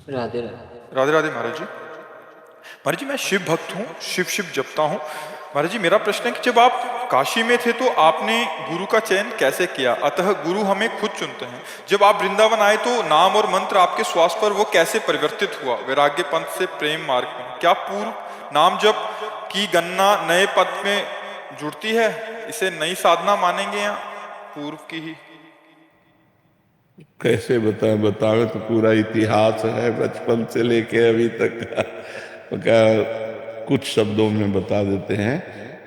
राधे राधे। राधे राधे महाराज जी। महाराज जी मैं शिव भक्त हूँ, शिव शिव जपता हूँ। महाराज जी मेरा प्रश्न है कि जब आप काशी में थे तो आपने गुरु का चयन कैसे किया? अतः गुरु हमें खुद चुनते हैं। जब आप वृंदावन आए तो नाम और मंत्र आपके श्वास पर वो कैसे परिवर्तित हुआ वैराग्य पंथ से प्रेम मार्ग में? क्या पूर्व नाम जप की गणना नए पद में जुड़ती है? इसे नई साधना मानेंगे या पूर्व की ही? कैसे बताएं? बतावे तो पूरा इतिहास है बचपन से लेके अभी तक का। तो क्या कुछ शब्दों में बता देते हैं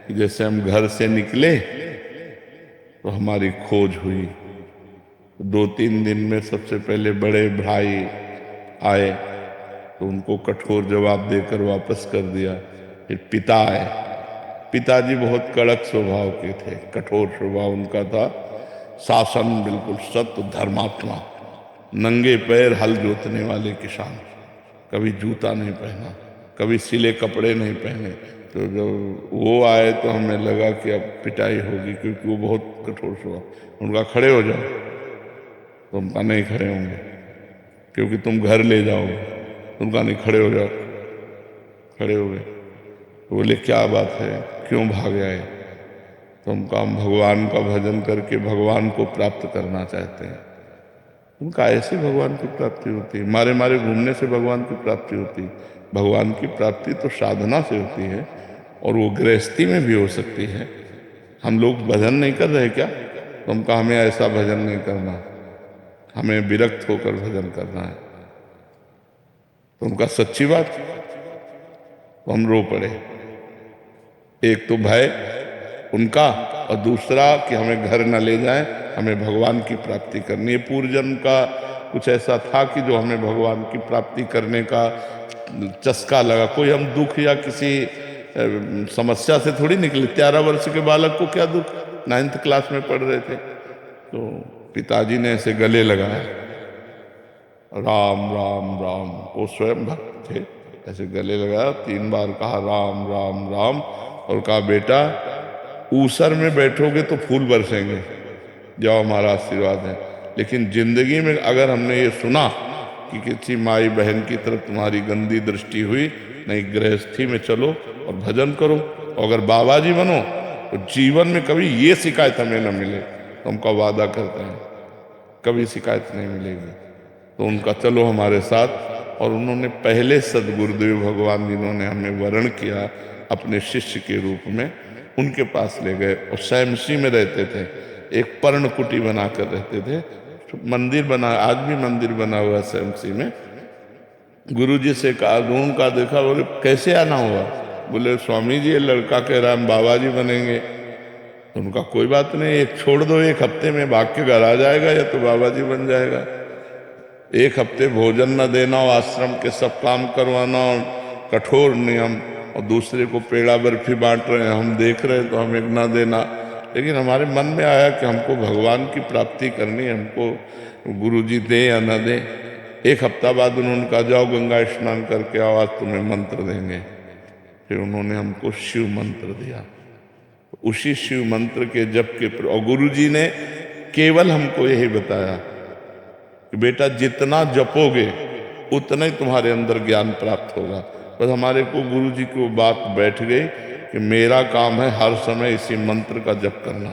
कि जैसे हम घर से निकले तो हमारी खोज हुई। 2-3 दिन में सबसे पहले बड़े भाई आए तो उनको कठोर जवाब देकर वापस कर दिया। फिर पिता आए। पिताजी बहुत कड़क स्वभाव के थे, कठोर स्वभाव उनका था। शासन बिल्कुल सत्य धर्मात्मा, नंगे पैर हल जोतने वाले किसान, कभी जूता नहीं पहना, कभी सिले कपड़े नहीं पहने। तो जब वो आए तो हमें लगा कि अब पिटाई होगी, क्योंकि वो बहुत कठोर स्वभाव। उनका खड़े हो जाओ, तो हम कहा नहीं खड़े होंगे क्योंकि तुम घर ले जाओगे। उनका नहीं, खड़े हो जाओ। खड़े हो गए। तो बोले क्या बात है, क्यों भाग आए? तो हम कहा हम भगवान का भजन करके भगवान को प्राप्त करना चाहते हैं। उनका ऐसे भगवान की प्राप्ति होती है? मारे मारे घूमने से भगवान की प्राप्ति होती है? भगवान की प्राप्ति तो साधना से होती है, और वो गृहस्थी में भी हो सकती है। हम लोग भजन नहीं कर रहे क्या? तो हम कहा हमें ऐसा भजन नहीं करना, हमें विरक्त होकर भजन करना है। तो उनका सच्ची बात। तो हम रो पड़े। एक तो भय उनका, और दूसरा कि हमें घर न ले जाएं, हमें भगवान की प्राप्ति करनी है। पूर्व जन्म का कुछ ऐसा था कि जो हमें भगवान की प्राप्ति करने का चस्का लगा। कोई हम दुख या किसी समस्या से थोड़ी निकले। 13 वर्ष के बालक को क्या दुख? 9th क्लास में पढ़ रहे थे। तो पिताजी ने ऐसे गले लगाया, राम राम राम। वो स्वयं भक्त थे। ऐसे गले लगाया, 3 बार कहा राम राम राम, और कहा बेटा ऊसर में बैठोगे तो फूल बरसेंगे, जाओ हमारा आशीर्वाद है। लेकिन जिंदगी में अगर हमने ये सुना कि किसी माई बहन की तरफ तुम्हारी गंदी दृष्टि हुई, नहीं, गृहस्थी में चलो और भजन करो। और अगर बाबा जी बनो तो जीवन में कभी ये शिकायत हमें न मिले। तो हमका वादा करते हैं कभी शिकायत नहीं मिलेगी। तो उनका चलो हमारे साथ। और उन्होंने पहले सदगुरुदेव भगवान जिन्होंने हमें वर्ण किया अपने शिष्य के रूप में, उनके पास ले गए। और सैमसी में रहते थे, एक पर्ण कुटी बनाकर रहते थे। मंदिर बना, आज भी मंदिर बना हुआ है सैमसी में। गुरुजी से कहा, ढूंढ का देखा, बोले कैसे आना हुआ? बोले स्वामी जी ये लड़का कह रहा है हम बाबा जी बनेंगे। तो उनका कोई बात नहीं, एक छोड़ दो, 1 हफ्ते में भाग के घर आ जाएगा या तो बाबा जी बन जाएगा। 1 हफ्ते भोजन न देना और आश्रम के सब काम करवाना और कठोर नियम, और दूसरे को पेड़ा बर्फी बांट रहे हैं, हम देख रहे हैं तो हमें न देना। लेकिन हमारे मन में आया कि हमको भगवान की प्राप्ति करनी है, हमको गुरुजी दे या न दे। 1 हफ्ता बाद उन्होंने कहा जाओ गंगा स्नान करके आओ, आज तुम्हें मंत्र देंगे। फिर उन्होंने हमको शिव मंत्र दिया। उसी शिव मंत्र के जप के और गुरुजी ने केवल हमको यही बताया कि बेटा जितना जपोगे उतना ही तुम्हारे अंदर ज्ञान प्राप्त होगा। बस हमारे को गुरुजी की वो बात बैठ गई कि मेरा काम है हर समय इसी मंत्र का जप करना।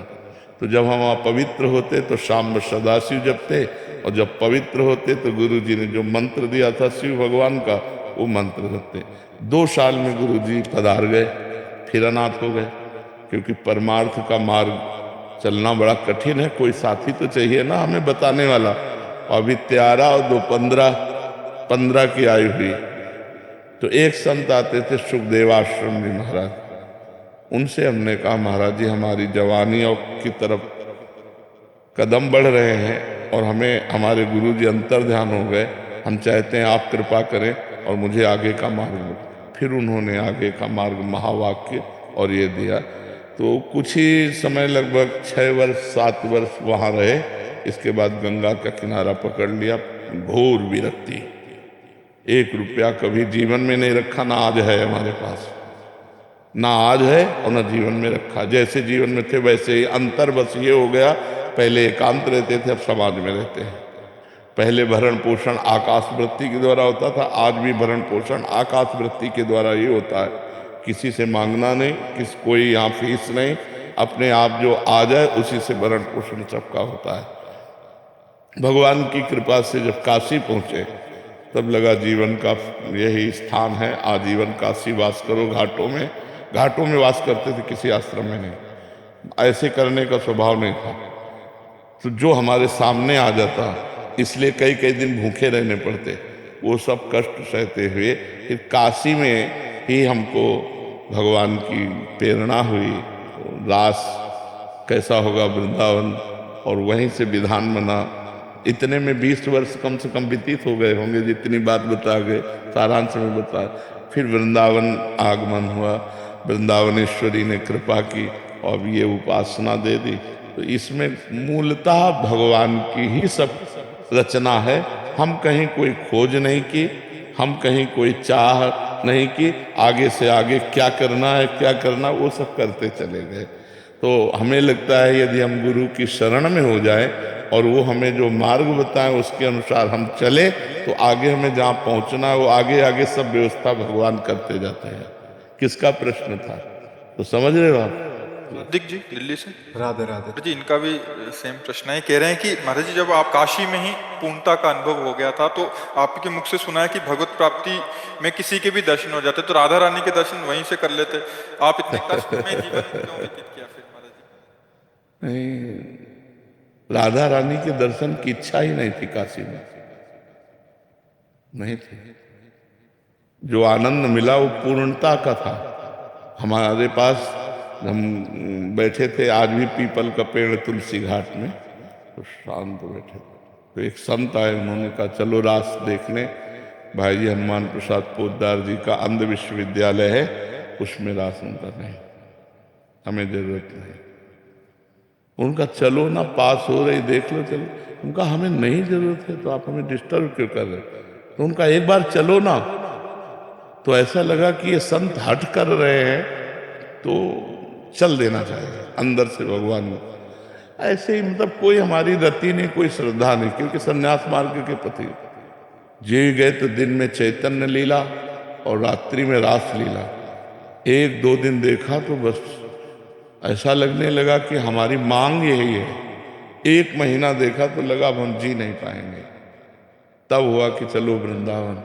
तो जब हम अपवित्र होते तो शाम में सदाशिव जपते, और जब पवित्र होते तो गुरुजी ने जो मंत्र दिया था शिव भगवान का, वो मंत्र जपते। 2 साल में गुरुजी पधार गए, फिर अनाथ हो गए। क्योंकि परमार्थ का मार्ग चलना बड़ा कठिन है, कोई साथी तो चाहिए ना हमें बताने वाला। अभी 13 और 2 15 की आयु हुई तो एक संत आते थे सुखदेवाश्रम जी महाराज। उनसे हमने कहा महाराज जी हमारी जवानी और की तरफ कदम बढ़ रहे हैं और हमें हमारे गुरु जी अंतर ध्यान हो गए, हम चाहते हैं आप कृपा करें और मुझे आगे का मार्ग दो। फिर उन्होंने आगे का मार्ग महावाक्य और ये दिया। तो कुछ ही समय लगभग 6 वर्ष 7 वर्ष वहाँ रहे। इसके बाद गंगा का किनारा पकड़ लिया। घोर विरक्ति, 1 रुपया कभी जीवन में नहीं रखा, ना आज है हमारे पास, ना आज है और ना जीवन में रखा। जैसे जीवन में थे वैसे ही। अंतर बस ये हो गया, पहले एकांत रहते थे, अब समाज में रहते हैं। पहले भरण पोषण आकाश वृत्ति के द्वारा होता था, आज भी भरण पोषण आकाश वृत्ति के द्वारा ही होता है। किसी से मांगना नहीं, कोई यहाँ फीस नहीं, अपने आप जो आ जाए उसी से भरण पोषण सबका होता है। भगवान की कृपा से जब काशी पहुँचे तब लगा जीवन का यही स्थान है, आजीवन काशी वास करो। घाटों में वास करते थे, किसी आश्रम में नहीं। ऐसे करने का स्वभाव नहीं था। तो जो हमारे सामने आ जाता, इसलिए कई कई दिन भूखे रहने पड़ते। वो सब कष्ट सहते हुए फिर काशी में ही हमको भगवान की प्रेरणा हुई। रास कैसा होगा वृंदावन, और वहीं से विधान बना। इतने में 20 वर्ष कम से कम व्यतीत हो गए होंगे, जितनी बात बता गए सारांश में बता। फिर वृंदावन आगमन हुआ, वृंदावनेश्वरी ने कृपा की और ये उपासना दे दी। तो इसमें मूलतः भगवान की ही सब रचना है। हम कहीं कोई खोज नहीं की, हम कहीं कोई चाह नहीं की, आगे से आगे क्या करना है क्या करना वो सब करते चले गए। तो हमें लगता है यदि हम गुरु की शरण में हो जाए और वो हमें जो मार्ग बताएं उसके अनुसार हम चले, तो आगे हमें जहाँ पहुँचना है वो आगे आगे सब व्यवस्था भगवान करते जाते हैं। किसका प्रश्न था? तो समझ रहे हो आप? दिख जी दिल्ली से। राधे राधे जी, इनका भी सेम प्रश्न है। कह रहे हैं कि महाराज जी जब आप काशी में ही पूर्णता का अनुभव हो गया था, तो आपके मुख से सुना है कि भगवत प्राप्ति में किसी के भी दर्शन हो जाते तो राधा रानी के दर्शन वहीं से कर लेते। आप इतने कष्ट में जीवन क्यों व्यतीत किया फिर महाराज जी? नहीं, राधा रानी के दर्शन की इच्छा ही नहीं थी काशी में, नहीं थी। जो आनंद मिला वो पूर्णता का था। हमारे पास हम बैठे थे, आज भी पीपल का पेड़ तुलसी घाट में, तो शांत बैठे थे। तो एक संत आए, उन्होंने कहा चलो रास देखने। भाई जी हनुमान प्रसाद पोद्दार जी का अंध विश्वविद्यालय है, उसमें रास। उनका नहीं, हमें जरूरत नहीं। उनका चलो ना, पास हो रही देख लो चलो। उनका हमें नहीं जरूरत है तो आप हमें डिस्टर्ब क्यों कर रहे? तो उनका एक बार चलो ना। तो ऐसा लगा कि ये संत हट कर रहे हैं, तो चल देना चाहिए अंदर से भगवान में। ऐसे ही मतलब कोई हमारी रति नहीं, कोई श्रद्धा नहीं, क्योंकि संन्यास मार्ग के पति जी गए तो दिन में चैतन्य लीला और रात्रि में रास लीला। 1-2 दिन देखा तो बस ऐसा लगने लगा कि हमारी मांग यही है। 1 महीना देखा तो लगा अब हम जी नहीं पाएंगे। तब हुआ कि चलो वृंदावन,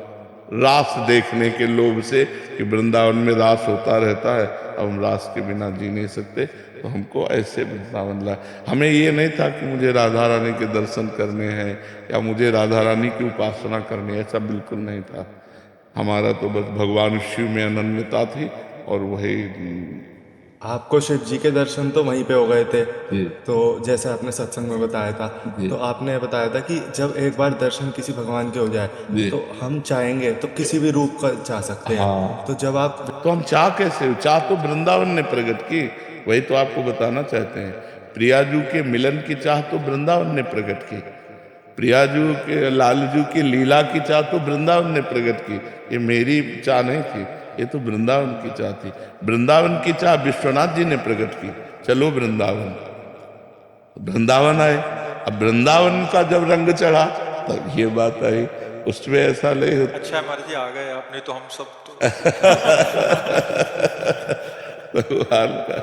रास देखने के लोभ से कि वृंदावन में रास होता रहता है, अब हम रास के बिना जी नहीं सकते, तो हमको ऐसे वृंदावन ला। हमें ये नहीं था कि मुझे राधा रानी के दर्शन करने हैं या मुझे राधा रानी की उपासना करनी है, ऐसा बिल्कुल नहीं था। हमारा तो बस भगवान शिव में अनन्यता थी और वही। आपको शिव जी के दर्शन तो वहीं पे हो गए थे, तो जैसे आपने सत्संग में बताया था, तो आपने बताया था कि जब एक बार दर्शन किसी भगवान के हो जाए तो हम चाहेंगे तो किसी भी रूप का चाह सकते हैं। हाँ। तो जब आप तो हम चाह कैसे? चाह तो वृंदावन ने प्रकट की, वही तो आपको बताना चाहते हैं। प्रियाजू के मिलन की चाह तो वृंदावन ने प्रकट की, प्रियाजू के लालजू की लीला की चाह तो वृंदावन ने प्रकट की। ये मेरी चाह नहीं थी, ये तो वृंदावन की चाह थी। वृंदावन की चाह विश्वनाथ जी ने प्रकट की, चलो वृंदावन। वृंदावन आए, अब वृंदावन का जब रंग चढ़ा तब ये बात आई। उसमें ऐसा नहीं होता। अच्छा महाराज जी आ गए आप, नहीं तो हम सब तो भगवान का